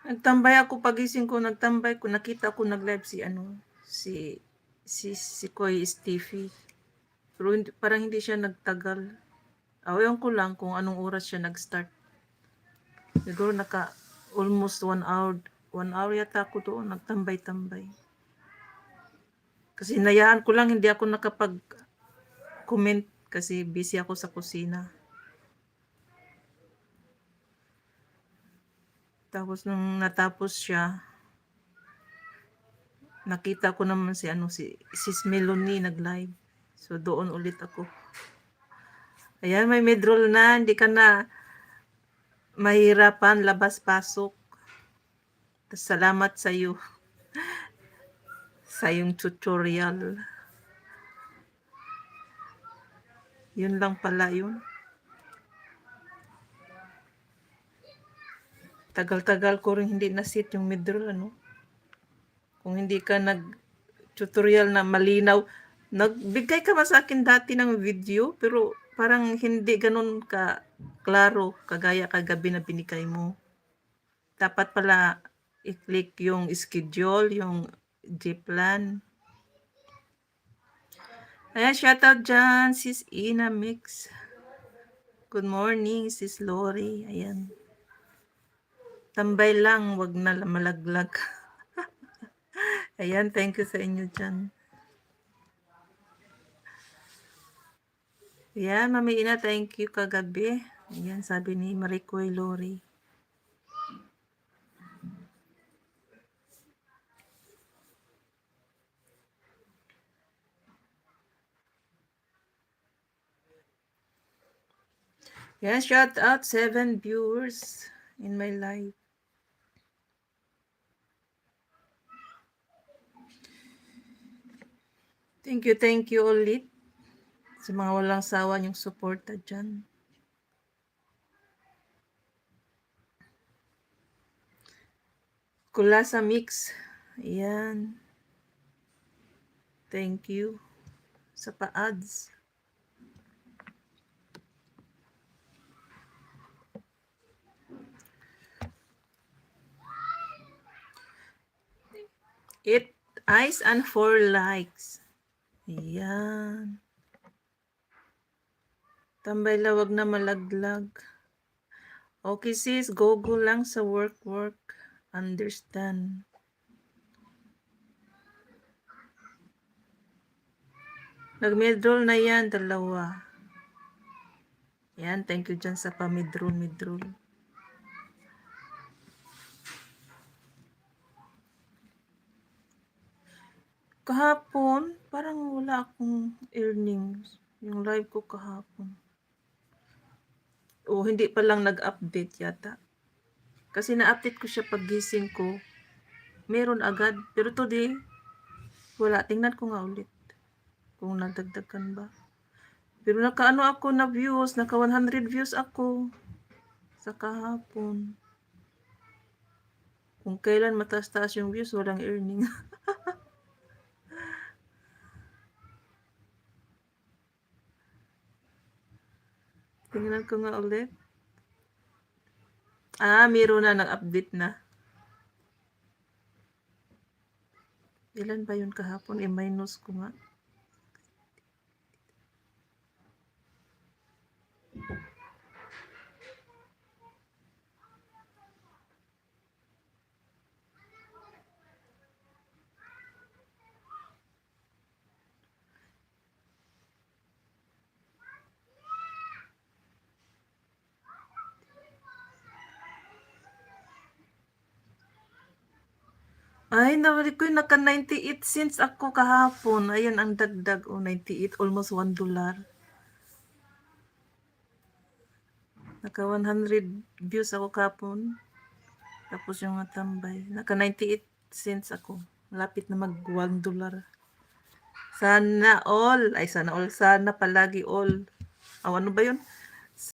Nagtambay ako pagising ko, nagtambay ko, nakita ko nag-live si si Koy Steffi. Pero parang hindi siya nagtagal. Ewan ko lang kung anong oras siya nag-start. Siguro almost 1 hour. 1 hour yata ako doon, nagtambay-tambay. Kasi nayaan ko lang, hindi ako nakapag-comment kasi busy ako sa kusina. Tapos nung natapos siya, nakita ko naman si Sis Melanie nag-live. So doon ulit ako. Ayan, may midroll na, hindi ka na mahirapan labas-pasok. Salamat sa iyo sa yung tutorial. Yun lang pala yun. Tagal-tagal ko rin hindi na-sit yung midroll, ano. Kung hindi ka nag-tutorial na malinaw, nagbigay ka ba sa akin dati ng video, pero parang hindi ganun ka klaro, kagaya kagabi na binigay mo. Dapat pala i-click yung schedule, yung G-plan. Ayan, shoutout dyan, Sis Ina Mix. Good morning, Sis Lori. Ayan. Tambay lang, wag na malaglag. Ayan, thank you sa inyo dyan. Ayan, Mami Ina, thank you kagabi. Ayan, sabi ni Maricoy Lori. Ayan, shout out 7 viewers in my life. Thank you ulit sa mga walang sawa niyong suporta dyan. Kulasa Mix. Ayan. Thank you sa pa-ads. It eyes and 4 likes. Ayan. Tambay lawag na malaglag. Okay sis, go lang sa work. Understand. Nag-midroll na yan, dalawa. Yan, thank you dyan sa pa-midroll. Kahapon, parang wala akong earnings. Yung live ko kahapon. O, hindi pa lang nag-update yata. Kasi na-update ko siya paggising ko. Meron agad. Pero today, wala. Tingnan ko nga ulit. Kung nadagdagan ba. Pero naka-ano ako na views. Naka 100 views ako. Sa kahapon. Kung kailan mataas-taas yung views, walang earning. Tingnan ko nga ulit. Meron na, nag-update na. Ilan ba yun kahapon? I-minus ko nga. Ay, nabalik ko yung naka 98 cents ako kahapon. Ayan ang dagdag. 98, almost $1. Naka 100 views ako kahapon. Tapos yung tambay. Naka 98 cents ako. Malapit na mag $1. Sana all. Ay, sana all. Sana palagi all. Ano ba yun?